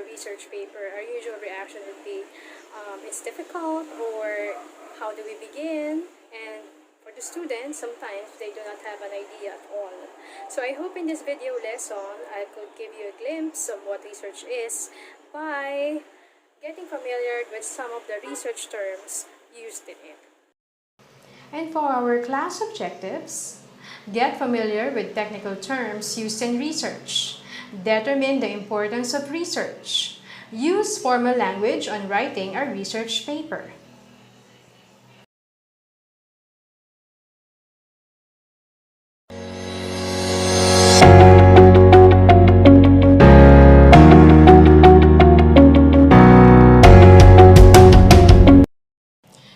a research paper, our usual reaction would be, it's difficult, or how do we begin? And for the students, sometimes they do not have an idea at all. So I hope in this video lesson, I could give you a glimpse of what research is by getting familiar with some of the research terms used in it. And for our class objectives, get familiar with technical terms used in research. Determine the importance of research. Use formal language on writing a research paper.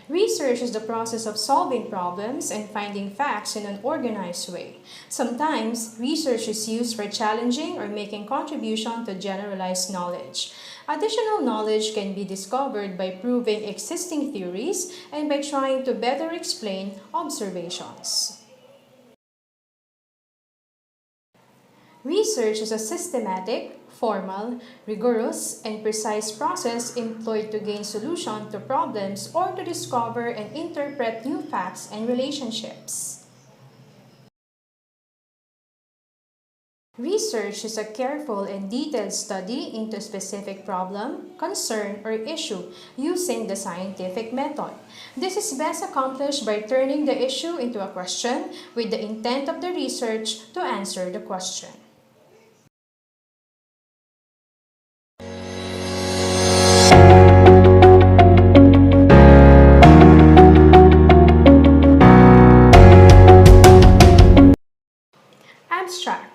Research is the process of solving problems and finding facts in an organized way. Sometimes, research is used for challenging or making contribution to generalized knowledge. Additional knowledge can be discovered by proving existing theories and by trying to better explain observations. Research is a systematic, formal, rigorous, and precise process employed to gain solutions to problems or to discover and interpret new facts and relationships. Research is a careful and detailed study into a specific problem, concern, or issue using the scientific method. This is best accomplished by turning the issue into a question with the intent of the research to answer the question. Abstract.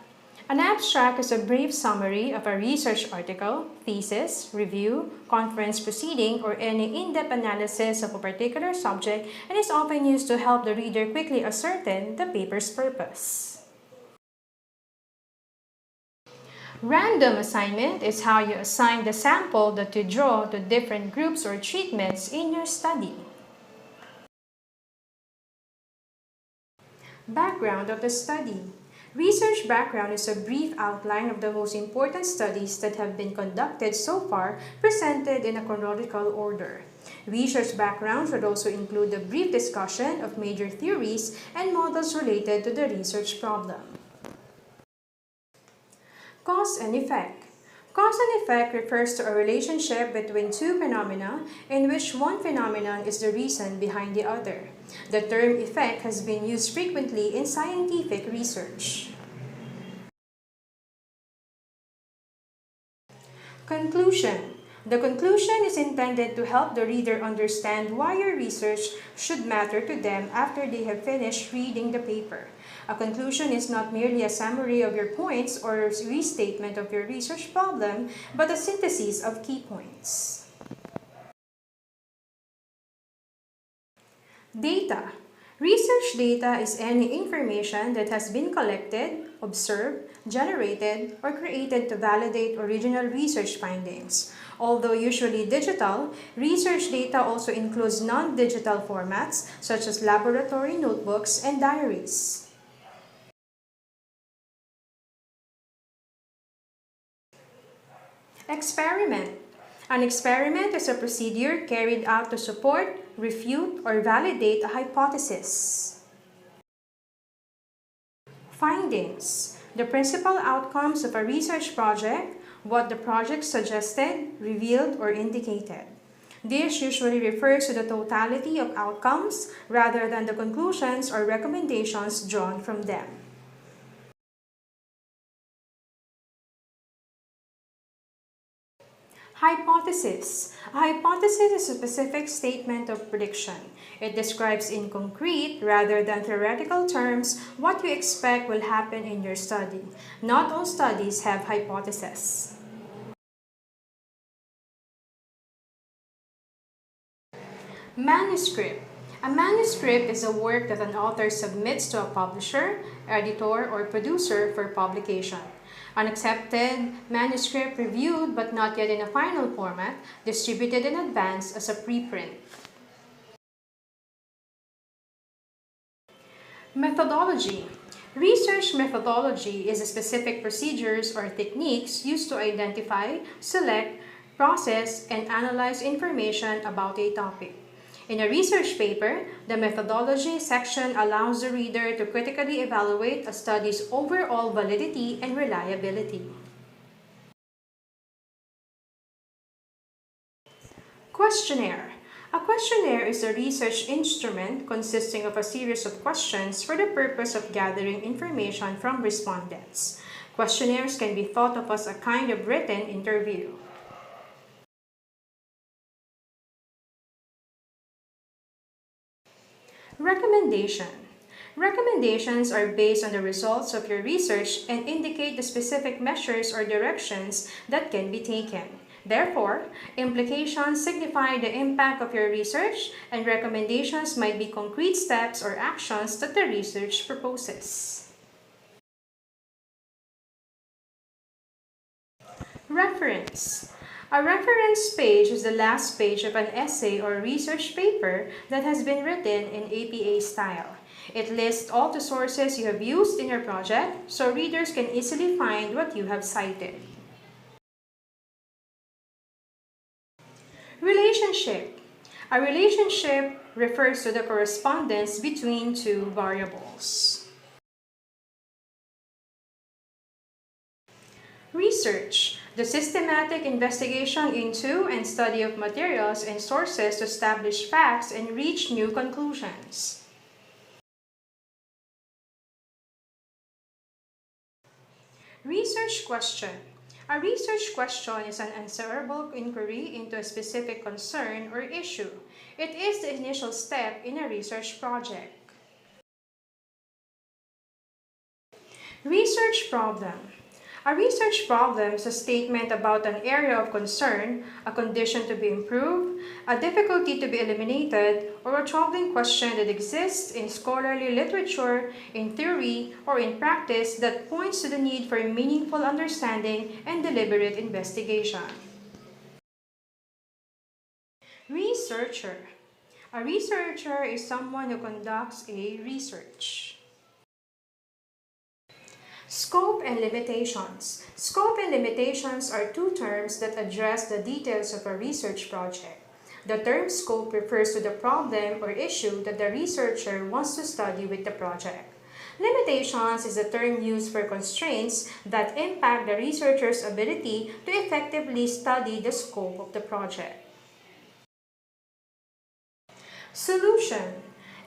An abstract is a brief summary of a research article, thesis, review, conference proceeding, or any in-depth analysis of a particular subject and is often used to help the reader quickly ascertain the paper's purpose. Random assignment is how you assign the sample that you draw to different groups or treatments in your study. Background of the study. Research background is a brief outline of the most important studies that have been conducted so far, presented in a chronological order. Research background should also include a brief discussion of major theories and models related to the research problem. Cause and effect. Cause and effect refers to a relationship between two phenomena in which one phenomenon is the reason behind the other. The term effect has been used frequently in scientific research. Conclusion. The conclusion is intended to help the reader understand why your research should matter to them after they have finished reading the paper. A conclusion is not merely a summary of your points or a restatement of your research problem, but a synthesis of key points. Data. Research data is any information that has been collected, observed, generated, or created to validate original research findings. Although usually digital, research data also includes non-digital formats such as laboratory notebooks and diaries. Experiment. An experiment is a procedure carried out to support, refute, or validate a hypothesis. Findings. The principal outcomes of a research project, what the project suggested, revealed, or indicated. This usually refers to the totality of outcomes rather than the conclusions or recommendations drawn from them. Hypothesis. A hypothesis is a specific statement of prediction. It describes in concrete rather than theoretical terms what you expect will happen in your study. Not all studies have hypotheses. Manuscript. A manuscript is a work that an author submits to a publisher, editor, or producer for publication. An accepted manuscript reviewed but not yet in a final format, distributed in advance as a preprint. Methodology. Research methodology is a specific procedures or techniques used to identify, select, process, and analyze information about a topic. In a research paper, the methodology section allows the reader to critically evaluate a study's overall validity and reliability. Questionnaire. A questionnaire is a research instrument consisting of a series of questions for the purpose of gathering information from respondents. Questionnaires can be thought of as a kind of written interview. Recommendation. Recommendations are based on the results of your research and indicate the specific measures or directions that can be taken. Therefore, implications signify the impact of your research, and recommendations might be concrete steps or actions that the research proposes. Reference. A reference page is the last page of an essay or research paper that has been written in APA style. It lists all the sources you have used in your project, so readers can easily find what you have cited. Relationship. A relationship refers to the correspondence between two variables. Research. The systematic investigation into and study of materials and sources to establish facts and reach new conclusions. Research question. A research question is an answerable inquiry into a specific concern or issue. It is the initial step in a research project. Research problem. A research problem is a statement about an area of concern, a condition to be improved, a difficulty to be eliminated, or a troubling question that exists in scholarly literature, in theory, or in practice that points to the need for meaningful understanding and deliberate investigation. Researcher. A researcher is someone who conducts a research. Scope and limitations. Scope and limitations are two terms that address the details of a research project. The term scope refers to the problem or issue that the researcher wants to study with the project. Limitations is a term used for constraints that impact the researcher's ability to effectively study the scope of the project. Solution.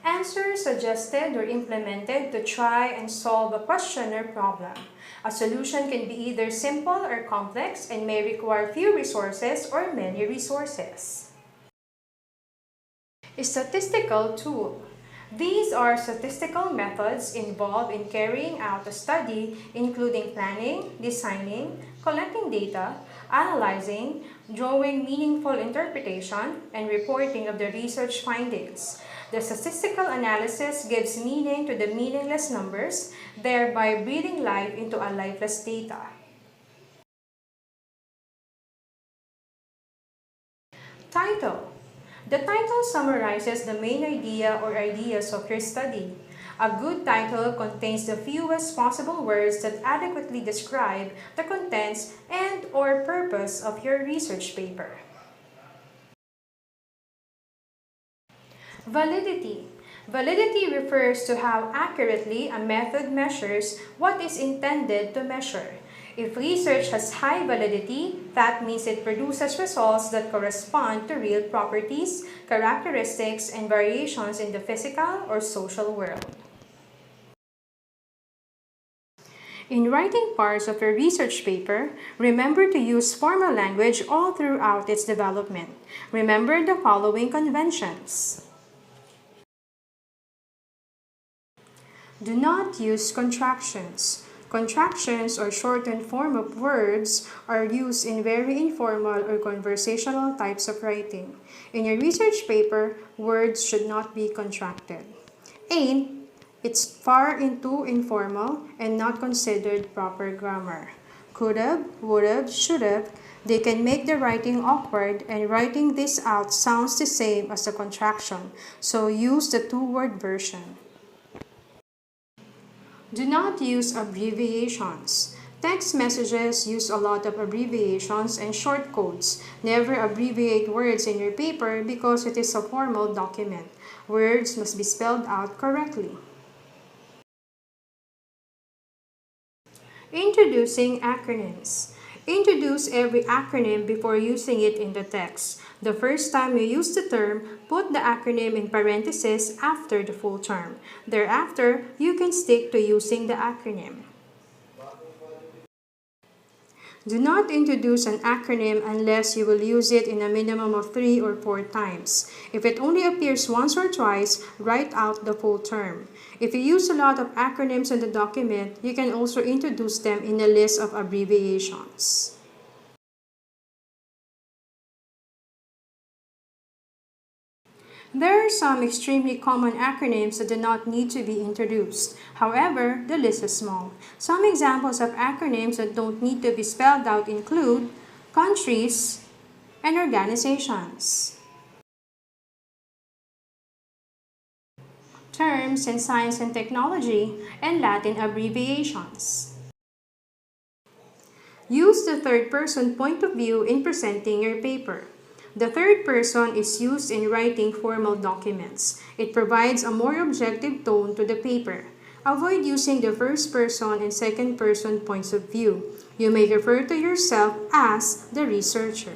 Answers suggested or implemented to try and solve a question or problem. A solution can be either simple or complex and may require few resources or many resources. A statistical tool. These are statistical methods involved in carrying out a study, including planning, designing, collecting data, analyzing, drawing meaningful interpretation, and reporting of the research findings. The statistical analysis gives meaning to the meaningless numbers, thereby breathing life into a lifeless data. Title. The title summarizes the main idea or ideas of your study. A good title contains the fewest possible words that adequately describe the contents and/or purpose of your research paper. Validity. Validity refers to how accurately a method measures what is intended to measure. If research has high validity, that means it produces results that correspond to real properties, characteristics, and variations in the physical or social world. In writing parts of your research paper, remember to use formal language all throughout its development. Remember the following conventions. Do not use contractions. Contractions or shortened form of words are used in very informal or conversational types of writing. In your research paper, words should not be contracted. Ain't, it's far too informal and not considered proper grammar. Could've, would've, should've, they can make the writing awkward, and writing this out sounds the same as a contraction, so use the two-word version. Do not use abbreviations. Text messages use a lot of abbreviations and short codes. Never abbreviate words in your paper because it is a formal document. Words must be spelled out correctly. Introducing acronyms. Introduce every acronym before using it in the text. The first time you use the term, put the acronym in parentheses after the full term. Thereafter, you can stick to using the acronym. Do not introduce an acronym unless you will use it in a minimum of 3 or 4 times. If it only appears once or twice, write out the full term. If you use a lot of acronyms in the document, you can also introduce them in a list of abbreviations. There are some extremely common acronyms that do not need to be introduced. However, the list is small. Some examples of acronyms that don't need to be spelled out include countries and organizations, terms in science and technology, and Latin abbreviations. Use the third-person point of view in presenting your paper. The third person is used in writing formal documents. It provides a more objective tone to the paper. Avoid using the first person and second person points of view. You may refer to yourself as the researcher.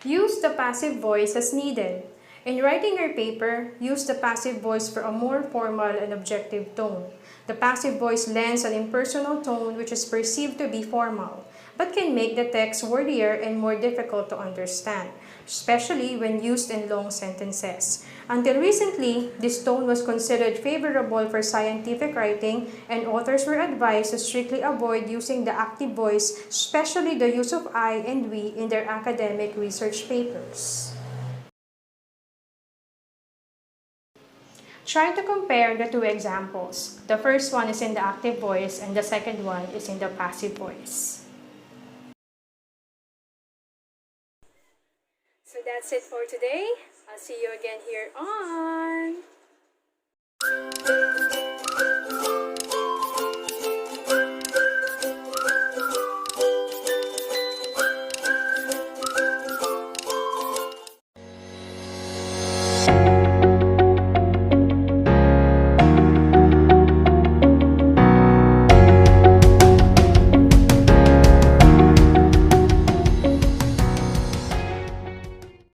Use the passive voice as needed. In writing your paper, use the passive voice for a more formal and objective tone. The passive voice lends an impersonal tone which is perceived to be formal, but can make the text wordier and more difficult to understand, especially when used in long sentences. Until recently, this tone was considered favorable for scientific writing, and authors were advised to strictly avoid using the active voice, especially the use of I and we in their academic research papers. Try to compare the two examples. The first one is in the active voice and the second one is in the passive voice. So that's it for today. I'll see you again here on